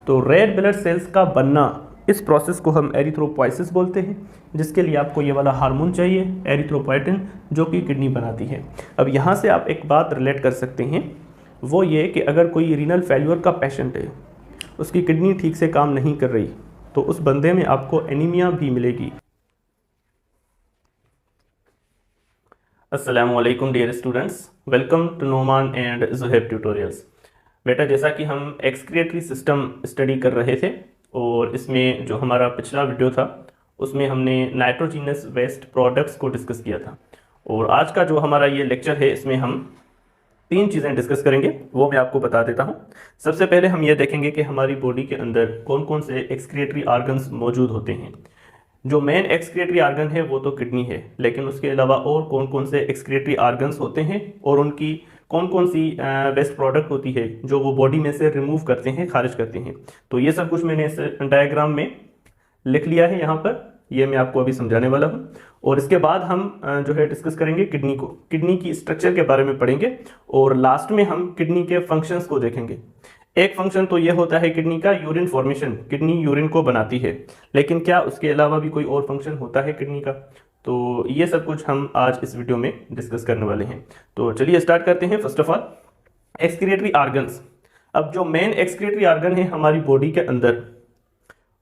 तो red blood cells का बनना, इस प्रोसेस को हम एरिथ्रोपोइसिस बोलते हैं, जिसके लिए आपको ये वाला हार्मोन चाहिए एरिथ्रोपोएटिन, जो कि किडनी बनाती है। अब यहाँ से आप एक बात रिलेट कर सकते हैं, वो ये कि अगर कोई रीनल फेल्यूर का पेशेंट है, उसकी किडनी ठीक से काम नहीं कर रही, तो उस बंदे में आपको एनीमिया भी मिलेगी। अस्सलाम वालेकुम dear students, welcome to Noman and Zuhaib tutorials. बेटा, जैसा कि हम एक्सक्रिएटरी सिस्टम स्टडी कर रहे थे और इसमें जो हमारा पिछला वीडियो था उसमें हमने नाइट्रोजीनस वेस्ट प्रोडक्ट्स को डिस्कस किया था, और आज का जो हमारा ये लेक्चर है इसमें हम 3 चीज़ें डिस्कस करेंगे, वो मैं आपको बता देता हूँ। सबसे पहले हम ये देखेंगे कि हमारी बॉडी के अंदर कौन कौन से एक्सक्रिएटरी ऑर्गन्स मौजूद होते हैं। जो मेन एक्सक्रिएटरी ऑर्गन है वो तो किडनी है, लेकिन उसके अलावा और कौन कौन से एक्सक्रिएटरी ऑर्गन्स होते हैं और उनकी कौन कौन सी वेस्ट प्रोडक्ट होती है जो वो बॉडी में से रिमूव करते हैं, खारिज करते हैं। तो ये सब कुछ मैंने इस डायग्राम में लिख लिया है यहाँ पर, ये मैं आपको अभी समझाने वाला हूँ। और इसके बाद हम जो है डिस्कस करेंगे किडनी को, किडनी की स्ट्रक्चर के बारे में पढ़ेंगे, और लास्ट में हम किडनी के फंक्शंस को देखेंगे। एक फंक्शन तो ये होता है किडनी का यूरिन फॉर्मेशन, किडनी यूरिन को बनाती है, लेकिन क्या उसके अलावा भी कोई और फंक्शन होता है किडनी का? तो ये सब कुछ हम आज इस वीडियो में डिस्कस करने वाले हैं। तो चलिए स्टार्ट करते हैं। First of all excretory organs. अब जो मेन एक्सक्रिएटरी ऑर्गन है हमारी बॉडी के अंदर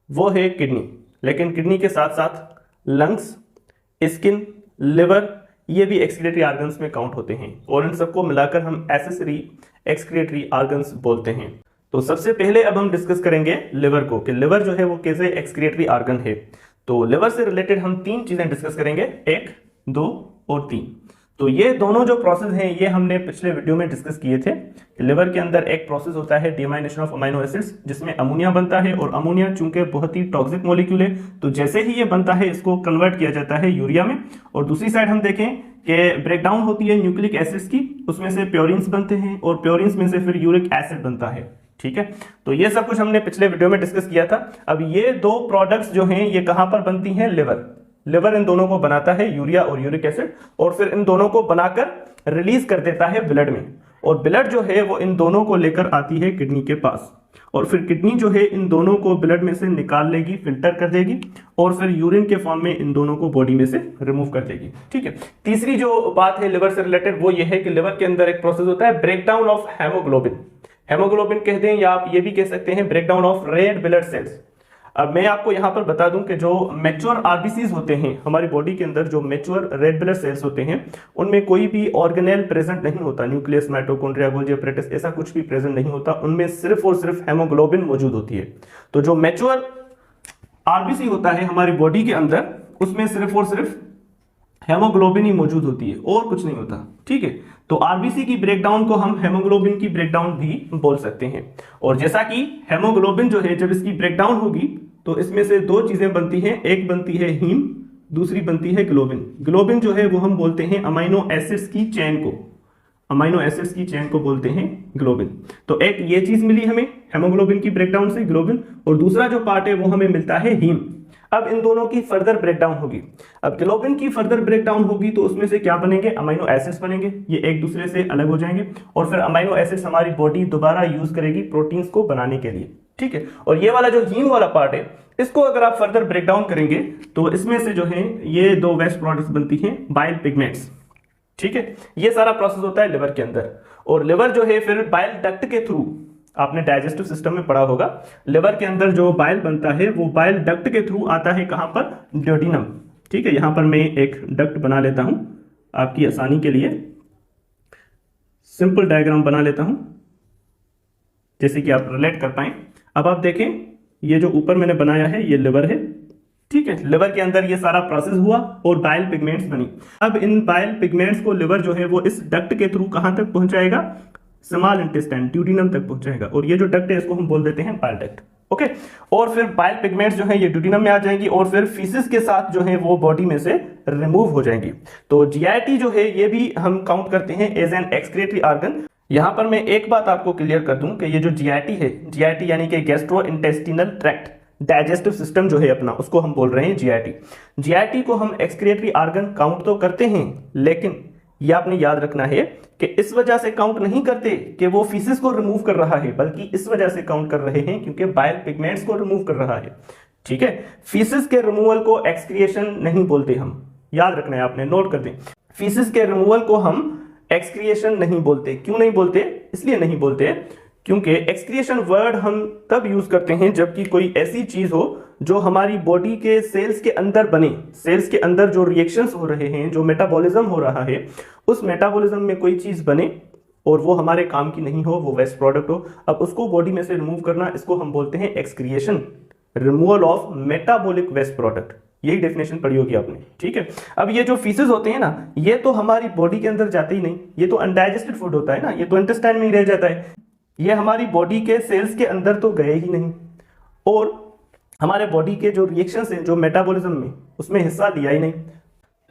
वो है किडनी, लेकिन किडनी के साथ साथ लंग्स, स्किन, लिवर, ये भी एक्सक्रिएटरी ऑर्गन्स में काउंट होते हैं, और इन सबको मिलाकर हम एक्सेसरी एक्सक्रिएटरी ऑर्गन्स बोलते हैं। तो सबसे पहले अब हम डिस्कस करेंगे लिवर को, कि लिवर जो है वो कैसे एक्सक्रिएटरी ऑर्गन है। तो लिवर से रिलेटेड हम 3 चीजें डिस्कस करेंगे, 1, 2 और 3। तो ये दोनों जो प्रोसेस हैं ये हमने पिछले वीडियो में डिस्कस किए थे। लिवर के अंदर एक प्रोसेस होता है डीअमाइनेशन ऑफ अमीनो एसिड्स, जिसमें अमोनिया बनता है, और अमोनिया चूंकि बहुत ही टॉक्सिक मॉलिक्यूल है, तो जैसे ही ये बनता है इसको कन्वर्ट किया जाता है यूरिया में। और दूसरी साइड हम देखें कि ब्रेकडाउन होती है न्यूक्लिक एसिड्स की, उसमें से प्योरिन्स बनते हैं, और प्योरिन्स में से फिर यूरिक एसिड बनता है। ठीक है, तो ये सब कुछ हमने पिछले वीडियो में डिस्कस किया था। अब ये 2 प्रोडक्ट्स जो हैं ये कहां पर बनती हैं? लिवर इन दोनों को बनाता है, यूरिया और यूरिक एसिड, और फिर इन दोनों को बनाकर रिलीज कर देता है ब्लड में, और ब्लड जो है वो इन दोनों को लेकर आती है किडनी के पास, और फिर किडनी जो है इन दोनों को ब्लड में से निकाल लेगी, फिल्टर कर देगी, और फिर यूरिन के फॉर्म में इन दोनों को बॉडी में से रिमूव कर देगी। ठीक है, तीसरी जो बात है लिवर से रिलेटेड वो ये है कि लिवर के अंदर एक प्रोसेस होता है ब्रेकडाउन ऑफ हेमोग्लोबिन। हेमोग्लोबिन कहते हैं, या आप ये भी कह सकते हैं breakdown of red blood cells. अब मैं आपको यहां पर बता दूं कि जो मैच्योर आरबीसीज होते हैं हमारी बॉडी के अंदर, जो मैच्योर रेड ब्लड सेल्स होते हैं, उनमें कोई भी ऑर्गेनेल प्रेजेंट नहीं होता, न्यूक्लियस, माइटोकॉन्ड्रिया, गोल्गी apparatus, ऐसा कुछ भी प्रेजेंट नहीं होता। उनमें सिर्फ और सिर्फ हेमोग्लोबिन मौजूद होती है। तो जो मैच्योर आरबीसी होता है हमारी बॉडी के अंदर, उसमें सिर्फ और सिर्फ हेमोग्लोबिन ही मौजूद होती है, और कुछ नहीं होता। ठीक है, तो आरबीसी की ब्रेकडाउन को हम हेमोग्लोबिन की ब्रेकडाउन भी बोल सकते हैं। और जैसा कि हेमोग्लोबिन जो है जब इसकी ब्रेकडाउन होगी तो इसमें से 2 चीजें बनती हैं, एक बनती है हीम, दूसरी बनती है ग्लोबिन। ग्लोबिन जो है वो हम बोलते हैं अमीनो एसिड्स की चेन को, अमीनो एसिड्स की चेन को बोलते हैं ग्लोबिन। तो एक ये चीज मिली हमें हेमोग्लोबिन की ब्रेकडाउन से, ग्लोबिन, और दूसरा जो पार्ट है वो हमें मिलता है हीम। अब इन दोनों की फर्दर ब्रेकडाउन होगी। अब ग्लोबिन की फर्दर ब्रेकडाउन होगी तो उसमें से क्या बनेंगे? अमीनो एसिड्स बनेंगे, ये एक दूसरे से अलग हो जाएंगे, और फिर अमीनो एसिड्स हमारी बॉडी दोबारा यूज करेगी प्रोटीन्स को बनाने के लिए। ठीक है, और ये वाला जो हीम वाला पार्ट है, इसको अगर आप फर्दर ब्रेकडाउन करेंगे तो इसमें से जो है ये 2 वेस्ट प्रोडक्ट्स बनती हैं, बाइल पिगमेंट्स। ठीक है, ये सारा प्रोसेस होता है लिवर के अंदर। और लिवर जो है फिर बाइल डक्ट के थ्रू, आपने डाइजेस्टिव सिस्टम में पढ़ा होगा, लिवर के अंदर जो बाइल बनता है वो बाइल डक्ट के थ्रू आता है, कहां पर? ड्यूडेनम। ठीक है, यहां पर मैं एक डक्ट बना लेता हूं आपकी आसानी के लिए, सिंपल डायग्राम बना लेता हूं जैसे कि आप रिलेट कर पाए। अब आप देखें, ये जो ऊपर मैंने बनाया है ये लिवर है। ठीक है, लिवर के अंदर ये सारा प्रोसेस हुआ और बाइल पिगमेंट्स बनी। अब इन बाइल पिगमेंट्स को लिवर जो है वो इस डक्ट के थ्रू कहां तक पहुंचाएगा? स्मॉल इंटेस्टाइन, ड्यूडेनम तक पहुंचाएगा, और ये जो डक्ट है इसको हम बोल देते हैं बाइल डक्ट। ओके, और फिर बाइल पिगमेंट्स जो है ये ड्यूडेनम में आ जाएंगी, और फिर फीसिस के साथ जो है वो बॉडी में से रिमूव हो जाएंगी। तो जीआईटी जो है ये भी हम काउंट करते हैं एज एन एक्सक्रिएटरी ऑर्गन। यहां पर मैं एक बात आपको क्लियर कर दूं कि ये जो जीआईटी है, जीआईटी यानी कि gastro intestinal tract, digestive system जो है अपना, उसको हम बोल रहे हैं जीआईटी। जीआईटी को हम एक्सक्रिएटरी ऑर्गन काउंट तो करते हैं, लेकिन ये आपने याद रखना है कि इस वजह से काउंट नहीं करते कि वो फीसिस को रिमूव कर रहा है, बल्कि इस वजह से काउंट कर रहे हैं क्योंकि बाइल पिगमेंट्स को रिमूव कर रहा है। ठीक है, फीसिस के रिमूवल को एक्सक्रिएशन नहीं बोलते हम, याद रखना है आपने, नोट कर दें। फीसिस के रिमूवल को हम एक्सक्रिएशन नहीं बोलते। क्यों नहीं बोलते? इसलिए नहीं बोलते क्योंकि एक्सक्रिएशन वर्ड हम तब यूज करते हैं जबकि कोई ऐसी चीज हो जो हमारी बॉडी के सेल्स के अंदर बने, सेल्स के अंदर जो रिएक्शंस हो रहे हैं, जो मेटाबॉलिज्म हो रहा है, उस मेटाबॉलिज्म में कोई चीज बने और वो हमारे काम की नहीं हो, वो वेस्ट प्रोडक्ट हो, अब उसको बॉडी में से रिमूव करना, इसको हम बोलते हैं excretion, removal of metabolic waste product. यही डेफिनेशन पढ़ी होगी आपने। ठीक है, अब ये जो फीसेस होते हैं ना, ये तो हमारी बॉडी के अंदर जाते ही नहीं, ये तो अनडाइजेस्टेड फूड होता है ना, ये तो इंटेस्टाइन में ही रह जाता है, ये हमारी बॉडी के सेल्स के अंदर तो गए ही नहीं और हमारे बॉडी के जो रिएक्शंस हैं, जो मेटाबॉलिज्म में, उसमें हिस्सा लिया ही नहीं।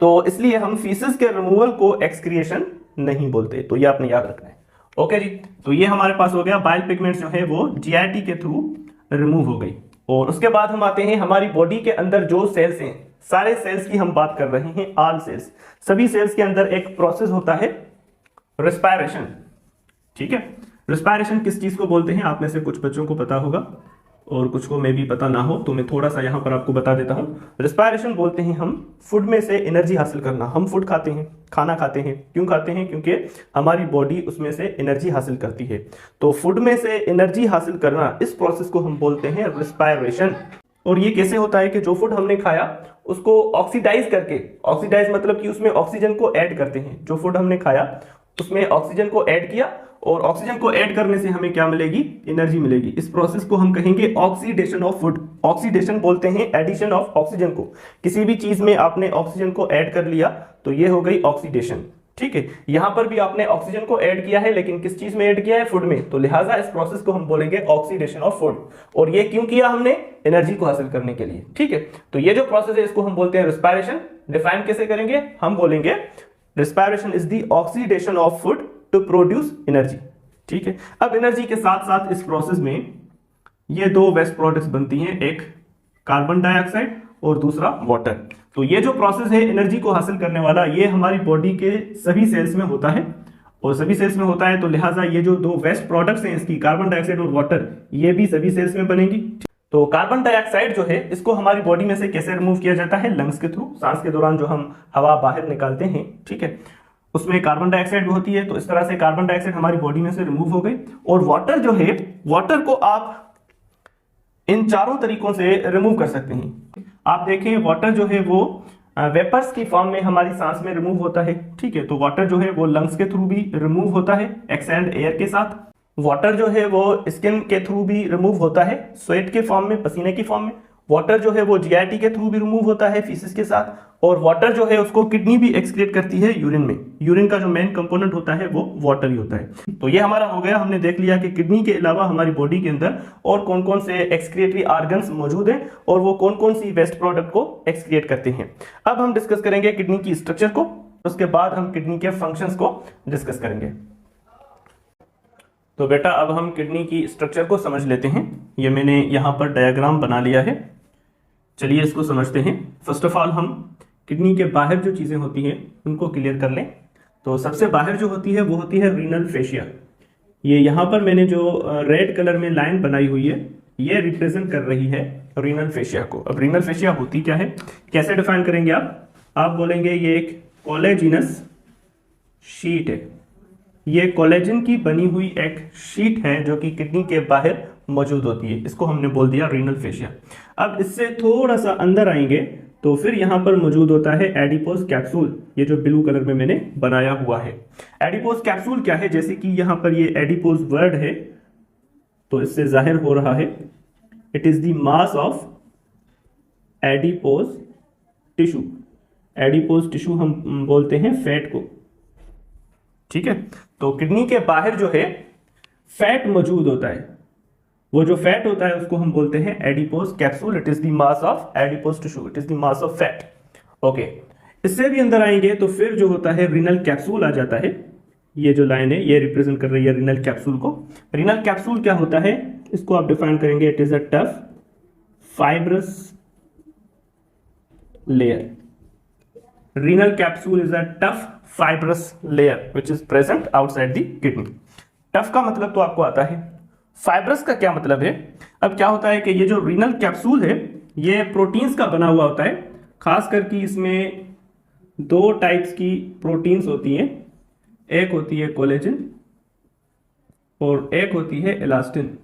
तो इसलिए हम फीसेस के रिमूवल को एक्सक्रिएशन नहीं बोलते। तो ये आपने याद रखना है। ओके जी, तो ये हमारे पास हो गया, बाइल पिगमेंट्स जो है वो जीआईटी के थ्रू रिमूव हो गई। और उसके बाद हम आते हैं हमारी बॉडी के अंदर जो सेल्स हैं, सारे सेल्स की हम बात कर रहे हैं, ऑल सेल्स, सभी सेल्स के अंदर एक प्रोसेस होता है रेस्पिरेशन। ठीक है, रेस्पिरेशन किस चीज को बोलते हैं? आप में से कुछ बच्चों को पता होगा और कुछ को मे भी पता ना हो, तो मैं थोड़ा सा यहां पर आपको बता देता हूं। रेस्पिरेशन बोलते हैं हम फूड में से एनर्जी हासिल करना। हम फूड खाते हैं, खाना खाते हैं, क्यों खाते हैं? क्योंकि हमारी बॉडी उसमें से एनर्जी हासिल करती है। तो फूड में से एनर्जी हासिल करना, इस प्रोसेस को हम बोलते हैं रेस्पिरेशन। और ये कैसे होता है कि जो फूड हमने खाया उसको ऑक्सीडाइज करके, ऑक्सीडाइज मतलब कि उसमें ऑक्सीजन को ऐड करते हैं। जो फूड हमने खाया उसमें ऑक्सीजन को ऐड किया और ऑक्सीजन को ऐड करने से हमें क्या मिलेगी? एनर्जी मिलेगी। इस प्रोसेस को हम कहेंगे ऑक्सीडेशन ऑफ फूड। ऑक्सीडेशन बोलते हैं एडिशन ऑफ ऑक्सीजन को। किसी भी चीज में आपने ऑक्सीजन को ऐड कर लिया तो ये हो गई ऑक्सीडेशन। ठीक है, यहां पर भी आपने ऑक्सीजन को ऐड किया है, लेकिन किस चीज में ऐड किया है? फूड में। तो लिहाजा इस प्रोसेस को हम बोलेंगे ऑक्सीडेशन ऑफ फूड। और ये क्यों किया हमने? एनर्जी को हासिल करने के लिए। ठीक है, तो ये जो प्रोसेस है इसको हम बोलते हैं रेस्पिरेशन। डिफाइन कैसे करेंगे? हम बोलेंगे respiration is the oxidation of food to produce energy. ठीक है, अब एनर्जी के साथ साथ इस प्रोसेस में ये दो वेस्ट प्रोडक्ट्स बनती हैं, एक कार्बन डाइऑक्साइड और दूसरा वाटर। तो ये जो प्रोसेस है एनर्जी को हासिल करने वाला, ये हमारी बॉडी के सभी सेल्स में होता है और सभी सेल्स में होता है। तो लिहाजा ये जो दो वेस्ट प्रोडक्ट्स हैं इसकी, कार्बन डाइऑक्साइड और वाटर, ये भी सभी सेल्स में बनेंगी। तो कार्बन डाइऑक्साइड जो है इसको हमारी बॉडी में से कैसे रिमूव किया जाता है? लंग्स के थ्रू। सांस के दौरान जो हम हवा बाहर निकालते हैं, ठीक है, उसमें कार्बन डाइऑक्साइड भी होती है। तो इस तरह से कार्बन डाइऑक्साइड हमारी बॉडी में से रिमूव हो गई। और वाटर जो है, वाटर को आप इन चारों तरीकों से रिमूव कर सकते हैं। आप देखें, वाटर जो है वो वेपर्स की फॉर्म में हमारी सांस में रिमूव होता है। ठीक है, तो वाटर जो है वो लंग्स के थ्रू भी रिमूव होता है एक्सहेल्ड एयर के साथ। वाटर जो है वो स्किन के थ्रू भी रिमूव होता है, स्वेट के फॉर्म में, पसीने की फॉर्म में। वाटर जो है वो जीआईटी के थ्रू भी रिमूव होता है फीसिस के साथ। और वाटर जो है उसको किडनी भी एक्सक्रीट करती है यूरिन में। यूरिन का जो मेन कंपोनेंट होता है वो वाटर ही होता है। तो ये हमारा हो गया, हमने देख लिया कि किडनी के अलावा हमारी बॉडी के अंदर और कौन कौन से एक्सक्रिएटरी ऑर्गन्स मौजूद हैं और वो कौन कौन सी वेस्ट प्रोडक्ट को एक्सक्रिएट करते हैं। अब हम डिस्कस करेंगे किडनी की स्ट्रक्चर को, उसके बाद हम किडनी के फंक्शंस को डिस्कस करेंगे। तो बेटा अब हम किडनी की स्ट्रक्चर को समझ लेते हैं। ये मैंने यहाँ पर डायग्राम बना लिया है, चलिए इसको समझते हैं। फर्स्ट ऑफ ऑल हम किडनी के बाहर जो चीज़ें होती हैं उनको क्लियर कर लें। तो सबसे बाहर जो होती है वो होती है रीनल फेशिया। ये यहाँ पर मैंने जो रेड कलर में लाइन बनाई हुई है ये रिप्रेजेंट कर रही है रीनल फेशिया को। अब रीनल फेशिया होती क्या है, कैसे डिफाइन करेंगे आप बोलेंगे ये एक कोलेजिनस शीट है। ये कोलेजन की बनी हुई एक शीट है जो कि किडनी के बाहर मौजूद होती है, इसको हमने बोल दिया रीनल फेशिया। अब इससे थोड़ा सा अंदर आएंगे तो फिर यहां पर मौजूद होता है एडिपोज कैप्सूल, ये जो ब्लू कलर में मैंने बनाया हुआ है। एडिपोज कैप्सूल क्या है, जैसे कि यहां पर ये एडिपोज वर्ड है तो इससे जाहिर हो रहा है it is the mass of adipose tissue. Adipose tissue हम बोलते हैं फैट को। ठीक है, तो किडनी के बाहर जो है फैट मौजूद होता है, वो जो फैट होता है उसको हम बोलते हैं adipose capsule. It is the mass of adipose tissue, it is the mass of fat. Okay, इससे भी अंदर आएंगे तो फिर जो होता है रीनल कैप्सूल आ जाता है। ये जो लाइन है ये रिप्रेजेंट कर रही है रीनल कैप्सूल को। रीनल कैप्सूल क्या होता है, इसको आप डिफाइन करेंगे, it is a tough fibrous layer. Renal capsule is a tough fibrous layer which is present outside the kidney. Tough का मतलब तो आपको आता है, फाइब्रस का क्या मतलब है। अब क्या होता है कि ये जो रीनल कैप्सूल है ये प्रोटीन्स का बना हुआ होता है, खास करके इसमें दो टाइप्स की प्रोटीन्स होती हैं, एक होती है कोलेजन और एक होती है इलास्टिन।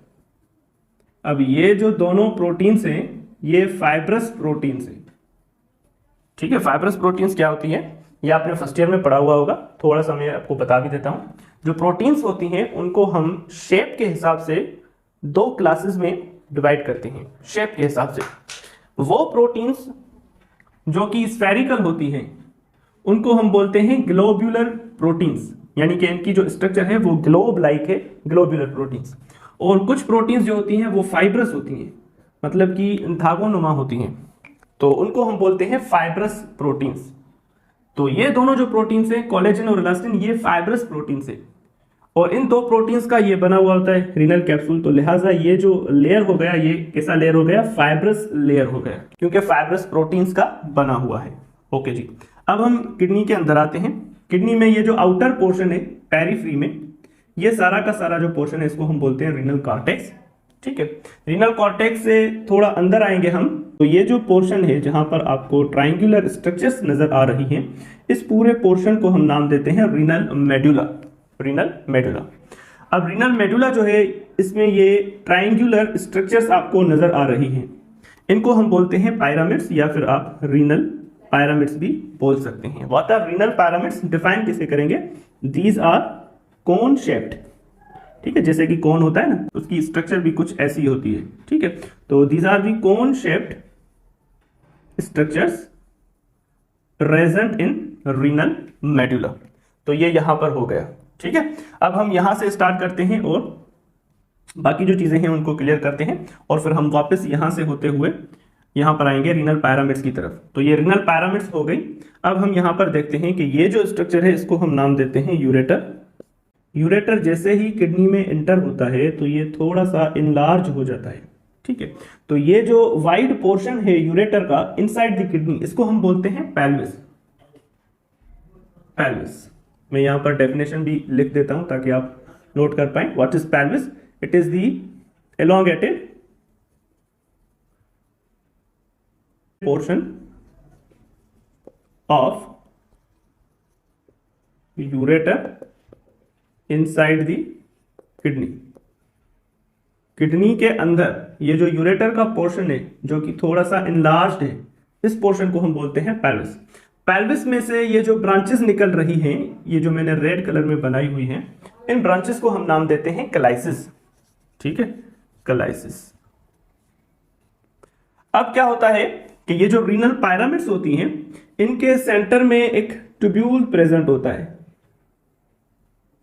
अब ये जो दोनों प्रोटीन्स हैं ये फाइब्रस प्रोटीन्स हैं। ठीक है, फाइब्रस प्रोटीन्स क्या होती हैं ये आपने फर्स्ट ईयर में पढ़ा हुआ होगा, थोड़ा सा मैं आपको बता भी देता हूं। जो प्रोटीन्स होती हैं उनको हम शेप के हिसाब से दो क्लासेस में डिवाइड करते हैं। शेप के हिसाब से वो प्रोटीन्स जो कि स्फेरिकल होती हैं उनको हम बोलते हैं ग्लोब्यूलर प्रोटीन्स, यानी कि इनकी जो स्ट्रक्चर है वो ग्लोब लाइक है, ग्लोब्यूलर प्रोटीन्स। और कुछ प्रोटीन्स जो होती हैं वो फाइब्रस होती हैं, मतलब कि धागों नुमा होती हैं, तो उनको हम बोलते हैं फाइब्रस प्रोटीन्स। तो ये दोनों जो प्रोटीन्स हैं कोलेजन और इलास्टिन ये फाइब्रस प्रोटीन्स है और इन दो प्रोटीन्स का ये बना हुआ होता है रीनल कैप्सूल। तो लिहाजा ये जो लेयर हो गया ये कैसा लेयर हो गया, फाइब्रस लेयर हो गया, क्योंकि फाइब्रस प्रोटीन्स का बना हुआ है। ओके जी, अब हम किडनी के अंदर आते हैं। किडनी में ये जो आउटर पोर्शन है पेरिफ्री में, ये सारा का सारा जो पोर्शन है इसको हम बोलते हैं रीनल कॉर्टेक्स। ठीक है, रीनल कॉर्टेक्स से थोड़ा अंदर आएंगे हम तो ये जो पोर्शन है जहां पर आपको ट्रायंगुलर स्ट्रक्चर्स नजर आ रही हैं, इस पूरे पोर्शन को हम नाम देते हैं रीनल मेडुला। Renal medulla. अब रीनल मेडुला जो है इसमें ये ट्रायंगुलर स्ट्रक्चर्स आपको नजर आ रही हैं, इनको हम बोलते हैं पायरामिड्स या फिर आप रीनल पायरामिड्स भी बोल सकते हैं। What are renal pyramids, define कैसे करेंगे, दीज आर कोन शेप्ड। ठीक है, जैसे कि कोन होता है ना, उसकी स्ट्रक्चर भी कुछ ऐसी होती है। ठीक है, तो these are the cone shaped structures present in renal medulla. तो ये यहां पर हो गया। ठीक है, अब हम यहां से स्टार्ट करते हैं और बाकी जो चीजें हैं उनको क्लियर करते हैं और फिर हम वापस यहां से होते हुए यहां पर आएंगे रीनल पैरामिड्स की तरफ। तो ये रीनल पैरामिड्स हो गई। अब हम यहां पर देखते हैं कि ये जो स्ट्रक्चर है इसको हम नाम देते हैं यूरेटर। यूरेटर जैसे ही किडनी में एंटर होता है तो ये थोड़ा सा इनलार्ज हो जाता है। ठीक है, तो ये जो वाइड पोर्शन है यूरेटर का इनसाइड द किडनी, इसको हम बोलते हैं पेल्विस। पेल्विस, मैं यहां पर डेफिनेशन भी लिख देता हूं ताकि आप नोट कर पाए। What is pelvis, it is the elongated portion of ureter inside the kidney। Kidney के अंदर ये जो यूरेटर का पोर्शन है जो कि थोड़ा सा इनलार्ज्ड है, इस पोर्शन को हम बोलते हैं पेल्विस। पेल्विस में से ये जो ब्रांचेस निकल रही हैं, ये जो मैंने रेड कलर में बनाई हुई हैं, इन ब्रांचेस को हम नाम देते हैं कैलाइसिस। ठीक है, कैलाइसिस। अब क्या होता है कि ये जो रीनल पायरामिड्स होती हैं इनके सेंटर में एक ट्यूब्यूल प्रेजेंट होता है।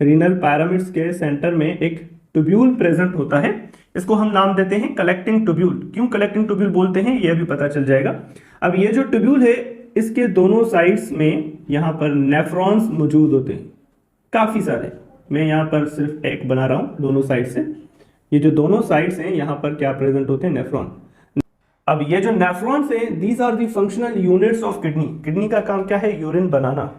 रीनल पायरामिड्स के सेंटर में एक ट्यूब्यूल प्रेजेंट होता है, इसको हम नाम देते हैं कलेक्टिंग ट्यूब्यूल। क्यों कलेक्टिंग ट्यूब्यूल बोलते हैं यह भी पता चल जाएगा। अब ये जो ट्यूब्यूल है इसके दोनों साइड्स में यहां पर नेफ्रॉन्स मौजूद होते हैं, काफी सारे। मैं यहां पर सिर्फ एक बना रहा हूं दोनों साइड से। ये जो दोनों साइड्स हैं यहां पर क्या प्रेजेंट होते हैं, नेफ्रॉन। अब ये जो नेफ्रॉन्स हैं these are the functional units of kidney. Kidney का काम क्या है, यूरिन बनाना।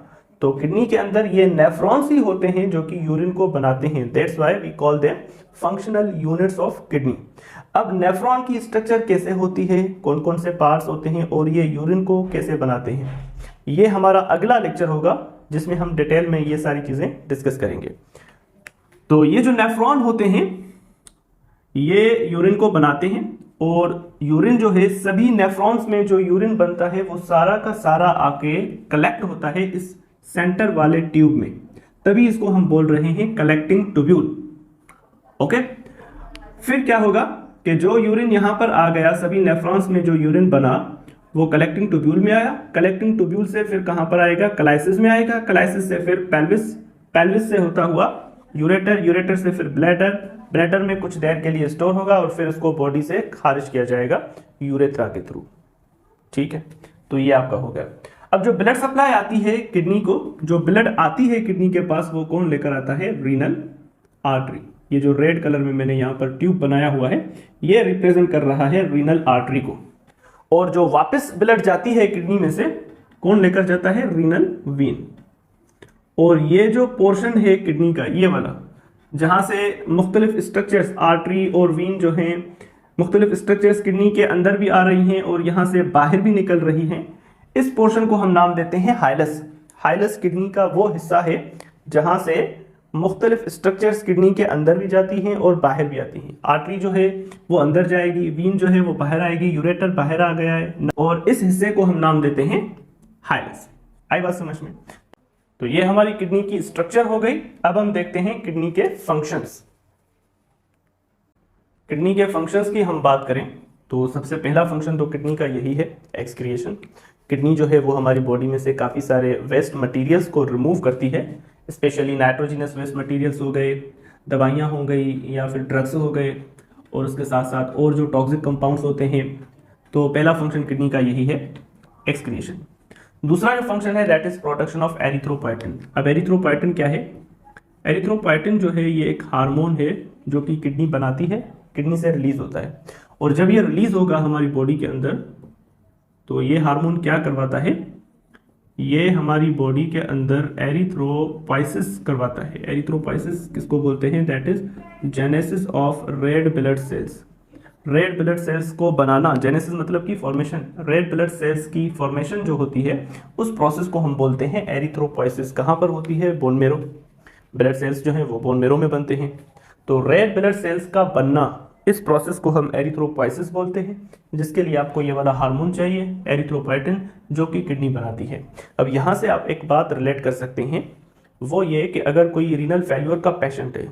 तो किडनी के अंदर ये नेफ्रॉन्स ही होते हैं जो कि यूरिन को बनाते हैं। That's why we call them functional units of kidney. अब नेफ्रॉन की स्ट्रक्चर कैसे होती है, कौन कौन से पार्ट्स होते हैं और ये यूरिन को कैसे बनाते हैं, ये हमारा अगला लेक्चर होगा जिसमें हम डिटेल में ये सारी चीजें डिस्कस करेंगे। तो ये जो नेफ्रॉन होते हैं ये यूरिन को बनाते हैं और यूरिन जो है सभी नेफ्रॉन्स में जो यूरिन बनता है वो सारा का सारा आके कलेक्ट होता है इस सेंटर वाले ट्यूब में, तभी इसको हम बोल रहे हैं कलेक्टिंग ट्यूब्यूल। ओके, फिर क्या होगा कि जो यूरिन यहां पर आ गया, सभी नेफ्रॉन्स में जो यूरिन बना वो कलेक्टिंग ट्यूब्यूल में आया। कलेक्टिंग ट्यूब्यूल से फिर कहां पर आएगा, कैलाइसिस में आएगा। कैलाइसिस से फिर पेल्विस, पेल्विस से होता हुआ यूरेटर, यूरेटर से फिर ब्लैडर, ब्लैडर में कुछ देर के लिए स्टोर होगा और फिर उसको बॉडी से खारिज किया जाएगा यूरेथ्रा के थ्रू। ठीक है, तो ये आपका हो गया। अब जो ब्लड सप्लाई आती है किडनी को, जो ब्लड आती है किडनी के पास वो कौन लेकर आता है, रीनल आर्टरी। ये जो रेड कलर में मैंने यहां पर ट्यूब बनाया हुआ है ये रिप्रेजेंट कर रहा है रीनल आर्टरी को। और जो वापस ब्लड जाती है किडनी में से कौन लेकर जाता है? Renal vein. और ये जो पोर्शन है किडनी का, ये वाला, जहां से मुख्तलिफ स्ट्रक्चर्स, आर्टरी और वीन जो हैं, मुख्तलिफ स्ट्रक्चर्स किडनी के अंदर भी आ रही हैं और यहाँ से बाहर भी निकल रही हैं, इस पोर्शन को हम नाम देते हैं हाइलस। हाइलस किडनी का वो हिस्सा है जहां से मुख्तलिफ स्ट्रक्चर्स किडनी के अंदर भी जाती हैं और बाहर भी आती हैं। आर्टरी जो है वो अंदर जाएगी, वीन जो है वो बाहर आएगी, यूरेटर बाहर आ गया है, और इस हिस्से को हम नाम देते हैं हाइलस। आई बात समझ में? तो ये हमारी किडनी की स्ट्रक्चर हो गई। अब हम देखते हैं किडनी के फंक्शंस। किडनी के फंक्शंस की हम बात करें तो सबसे पहला फंक्शन तो किडनी का यही है, एक्सक्रिएशन। किडनी जो है वो हमारी बॉडी में से काफ़ी सारे वेस्ट मटेरियल्स को रिमूव करती है, स्पेशली नाइट्रोजिनस वेस्ट मटेरियल्स हो गए, दवाइयाँ हो गई या फिर ड्रग्स हो गए, और उसके साथ साथ और जो टॉक्सिक कंपाउंड्स होते हैं। तो पहला फंक्शन किडनी का यही है, एक्सक्रिएशन। दूसरा जो फंक्शन है that is production of erythropoietin. अब एरिथ्रोपोएटिन क्या है? एरिथ्रोपोएटिन जो है ये एक हार्मोन है जो कि किडनी बनाती है, किडनी से रिलीज होता है, और जब ये रिलीज होगा हमारी बॉडी के अंदर तो ये हार्मोन क्या करवाता है? ये हमारी बॉडी के अंदर एरिथ्रोपाइसिस करवाता है। एरिथ्रोपाइसिस किसको बोलते हैं? That is genesis of red blood cells. Red blood cells को बनाना, जेनेसिस मतलब की फॉर्मेशन, रेड ब्लड सेल्स की फॉर्मेशन जो होती है उस प्रोसेस को हम बोलते हैं एरिथ्रोपोइसिस। कहाँ पर होती है? Bone marrow. ब्लड सेल्स जो हैं वो बोन मेरो में बनते हैं। तो रेड ब्लड सेल्स का बनना, इस प्रोसेस को हम एरिथ्रोपोइसिस बोलते हैं, जिसके लिए आपको ये वाला हार्मोन चाहिए एरिथ्रोपोएटिन, जो कि किडनी बनाती है। अब यहाँ से आप एक बात रिलेट कर सकते हैं, वो ये कि अगर कोई रीनल फेल्यूर का पेशेंट है,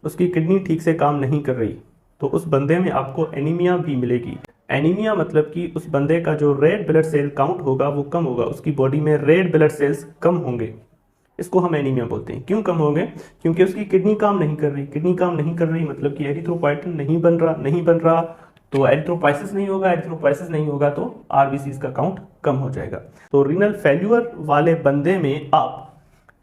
उसकी किडनी ठीक से काम नहीं कर रही, तो उस बंदे में आपको एनीमिया भी मिलेगी। एनीमिया मतलब कि उस बंदे का जो रेड ब्लड सेल काउंट होगा वो कम होगा, उसकी बॉडी में रेड ब्लड सेल्स कम होंगे। इसको हम एनीमिया बोलते हैं। क्यों कम होंगे? क्योंकि उसकी किडनी काम नहीं कर रही। किडनी काम नहीं कर रही मतलब कि एरिथ्रोपोएटिन नहीं बन रहा, तो एरिथ्रोपाइसिस नहीं होगा। एरिथ्रोपाइसिस नहीं होगा तो आरबीसीज का काउंट कम हो जाएगा। तो रीनल फेल्यूर वाले बंदे में आप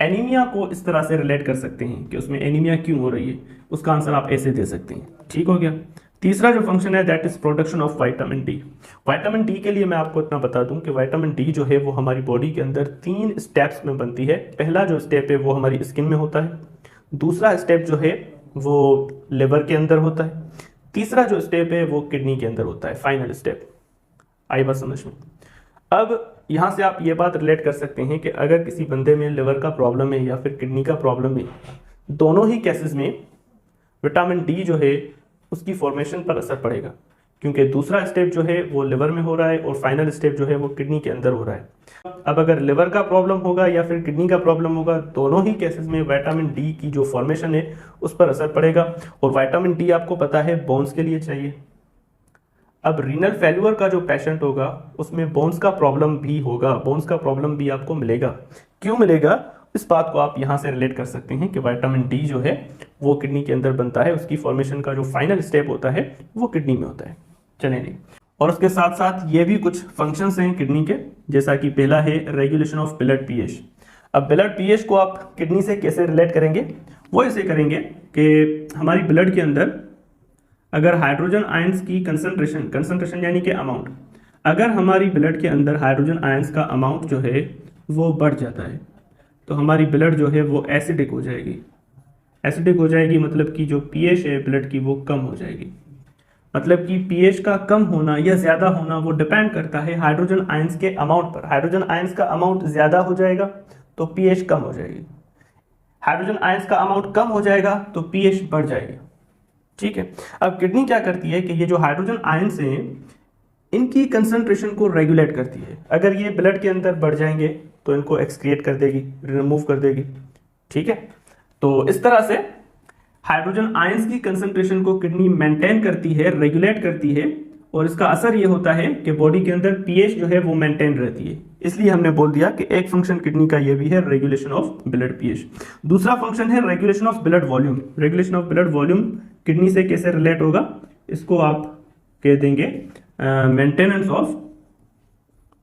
एनीमिया को इस तरह से रिलेट कर सकते हैं कि उसमें एनीमिया क्यों हो रही है। उसका आंसर आप ऐसे दे सकते हैं। ठीक हो गया। तीसरा जो फंक्शन है that is production of vitamin D. Vitamin D के लिए मैं आपको इतना बता दूं कि विटामिन डी जो है वो हमारी बॉडी के अंदर 3 स्टेप्स में बनती है। पहला जो स्टेप है वो हमारी स्किन में होता है, दूसरा स्टेप जो है वो लिवर के अंदर होता है, तीसरा जो स्टेप है वो किडनी के अंदर होता है, फाइनल स्टेप। आई बात समझ में? अब यहाँ से आप ये बात रिलेट कर सकते हैं कि अगर किसी बंदे में लिवर का प्रॉब्लम है या फिर किडनी का प्रॉब्लम है, दोनों ही केसेस में विटामिन डी जो है उसकी फॉर्मेशन पर असर पड़ेगा, क्योंकि दूसरा स्टेप जो है वो लिवर में हो रहा है और फाइनल स्टेप जो है वो किडनी के अंदर हो रहा है। अब अगर लिवर का प्रॉब्लम होगा या फिर किडनी का प्रॉब्लम होगा, दोनों ही केसेस में विटामिन डी की जो फॉर्मेशन है उस पर असर पड़ेगा। और विटामिन डी आपको पता है बोन्स के लिए चाहिए। अब रीनल फेल्यूर का जो पेशेंट होगा उसमें बोन्स का प्रॉब्लम भी होगा, बोन्स का प्रॉब्लम भी आपको मिलेगा। क्यों मिलेगा? इस बात को आप यहाँ से रिलेट कर सकते हैं कि विटामिन डी जो है वो किडनी के अंदर बनता है, उसकी फॉर्मेशन का जो फाइनल स्टेप होता है वो किडनी में होता है। चलें जी। और उसके साथ साथ ये भी कुछ फंक्शंस हैं किडनी के, जैसा कि पहला है रेगुलेशन ऑफ ब्लड पीएच। अब ब्लड पीएच को आप किडनी से कैसे रिलेट करेंगे? वो ऐसे करेंगे कि हमारी ब्लड के अंदर अगर हाइड्रोजन आयंस की कंसंट्रेशन यानी कि अमाउंट, अगर हमारी ब्लड के अंदर हाइड्रोजन आयंस का अमाउंट जो है वो बढ़ जाता है तो हमारी ब्लड जो है वो एसिडिक हो जाएगी। एसिडिक हो जाएगी मतलब कि जो पीएच है ब्लड की वो कम हो जाएगी। मतलब कि पीएच का कम होना या ज़्यादा होना वो डिपेंड करता है हाइड्रोजन आयंस के अमाउंट पर। हाइड्रोजन आयंस का अमाउंट ज़्यादा हो जाएगा तो पीएच कम हो जाएगी, हाइड्रोजन आयंस का अमाउंट कम हो जाएगा तो पीएच बढ़ जाएगी। ठीक है। अब किडनी क्या करती है कि ये जो हाइड्रोजन आयंस हैं इनकी कंसंट्रेशन को रेगुलेट करती है। अगर ये ब्लड के अंदर बढ़ जाएंगे तो इनको एक्सक्रिएट कर देगी, रिमूव कर देगी। ठीक है। तो इस तरह से हाइड्रोजन आयंस की कंसंट्रेशन को किडनी मेंटेन करती है, रेगुलेट करती है, और इसका असर ये होता है कि बॉडी के अंदर पीएच जो है वो मेंटेन रहती है। इसलिए हमने बोल दिया कि एक फंक्शन किडनी का ये भी है रेगुलेशन ऑफ ब्लड पीएच। दूसरा फंक्शन है regulation of blood volume. Regulation of blood volume kidney से कैसे रिलेट होगा? इसको आप कह देंगे maintenance of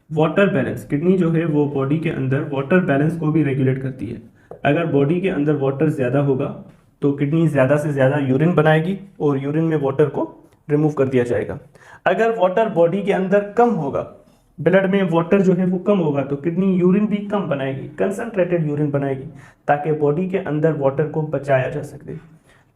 water balance. Kidney जो है वो बॉडी के अंदर वाटर बैलेंस को भी रेगुलेट करती है। अगर बॉडी के अंदर वाटर ज़्यादा होगा तो किडनी ज़्यादा से ज़्यादा यूरिन बनाएगी और यूरिन में वाटर को रिमूव कर दिया जाएगा। अगर वाटर बॉडी के अंदर कम होगा, ब्लड में वाटर जो है वो कम होगा तो किडनी यूरिन भी कम बनाएगी, कंसंट्रेटेड यूरिन बनाएगी, ताकि बॉडी के अंदर वाटर को बचाया जा सके।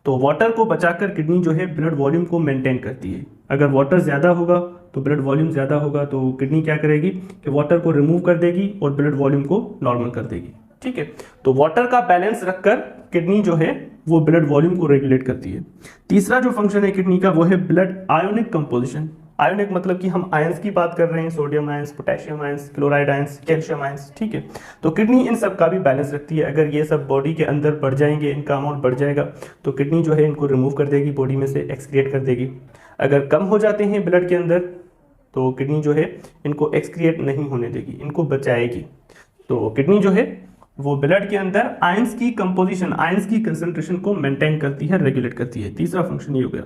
तो वाटर को बचाकर किडनी जो है ब्लड वॉल्यूम को मेंटेन करती है। अगर वाटर ज़्यादा होगा तो ब्लड वॉल्यूम ज़्यादा होगा तो किडनी क्या करेगी कि वाटर को रिमूव कर देगी और ब्लड वॉल्यूम को नॉर्मल कर देगी। ठीक है, तो वाटर का बैलेंस रखकर किडनी जो है वो ब्लड वॉल्यूम को रेगुलेट करती है। तीसरा जो फंक्शन है किडनी का वो है ब्लड आयोनिक कंपोजिशन। आयोनिक मतलब कि हम आयंस की बात कर रहे हैं, sodium ions, potassium ions, chloride ions, calcium ions. ठीक है, तो किडनी इन सब का भी बैलेंस रखती है। अगर ये सब बॉडी के अंदर बढ़ जाएंगे, इनका अमाउंट बढ़ जाएगा तो किडनी जो है इनको रिमूव कर देगी, बॉडी में से एक्सक्रिएट कर देगी। अगर कम हो जाते हैं ब्लड के अंदर तो किडनी जो है इनको एक्सक्रिएट नहीं होने देगी, इनको बचाएगी। तो किडनी जो है वो ब्लड के अंदर आयंस की कंपोजिशन, आयंस की कंसंट्रेशन को मेंटेन करती है, रेगुलेट करती है। तीसरा फंक्शन ये हो गया।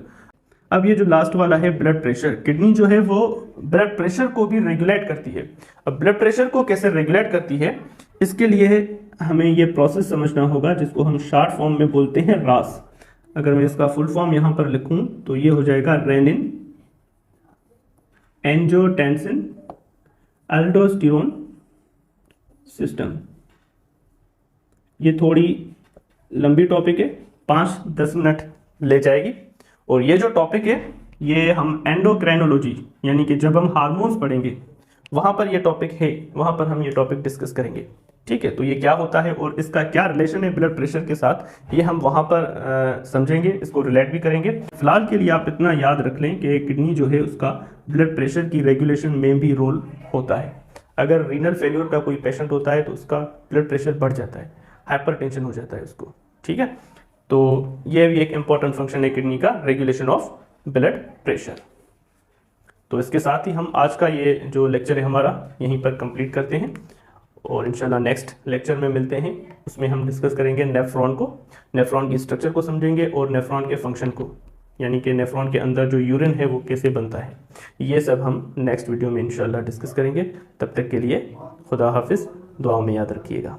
अब ये जो लास्ट वाला है ब्लड प्रेशर, किडनी जो है वो ब्लड प्रेशर को भी रेगुलेट करती है। अब ब्लड प्रेशर को कैसे रेगुलेट करती है, इसके लिए हमें ये प्रोसेस समझना होगा जिसको हम शॉर्ट फॉर्म में बोलते हैं रास। अगर मैं इसका फुल फॉर्म यहाँ पर लिखूँ तो ये हो जाएगा रेनिन एंजियोटेंसिन अल्डोस्टेरोन सिस्टम। ये थोड़ी लंबी टॉपिक है, 5-10 मिनट ले जाएगी। और ये जो टॉपिक है ये हम एंडोक्राइनोलॉजी यानी कि जब हम हार्मोन्स पढ़ेंगे वहाँ पर ये टॉपिक है, वहाँ पर हम ये टॉपिक डिस्कस करेंगे। ठीक है, तो ये क्या होता है और इसका क्या रिलेशन है ब्लड प्रेशर के साथ, ये हम वहाँ पर समझेंगे, इसको रिलेट भी करेंगे। फिलहाल के लिए आप इतना याद रख लें कि किडनी जो है उसका ब्लड प्रेशर की रेगुलेशन में भी रोल होता है। अगर रीनल फेल्योर का कोई पेशेंट होता है तो उसका ब्लड प्रेशर बढ़ जाता है, हाइपरटेंशन हो जाता है उसको। ठीक है, तो ये भी एक इंपॉर्टेंट फंक्शन है किडनी का, रेगुलेशन ऑफ ब्लड प्रेशर। तो इसके साथ ही हम आज का ये जो लेक्चर है हमारा यहीं पर कंप्लीट करते हैं और इंशाल्लाह नेक्स्ट लेक्चर में मिलते हैं। उसमें हम डिस्कस करेंगे नेफ्रॉन को, नेफ्रॉन की स्ट्रक्चर को समझेंगे और नेफ्रॉन के फंक्शन को, यानी कि नेफ्रॉन के अंदर जो यूरिन है वो कैसे बनता है। ये सब हम नेक्स्ट वीडियो में इंशाल्लाह डिस्कस करेंगे। तब तक के लिए खुदा हाफिज़, दुआ में याद रखिएगा।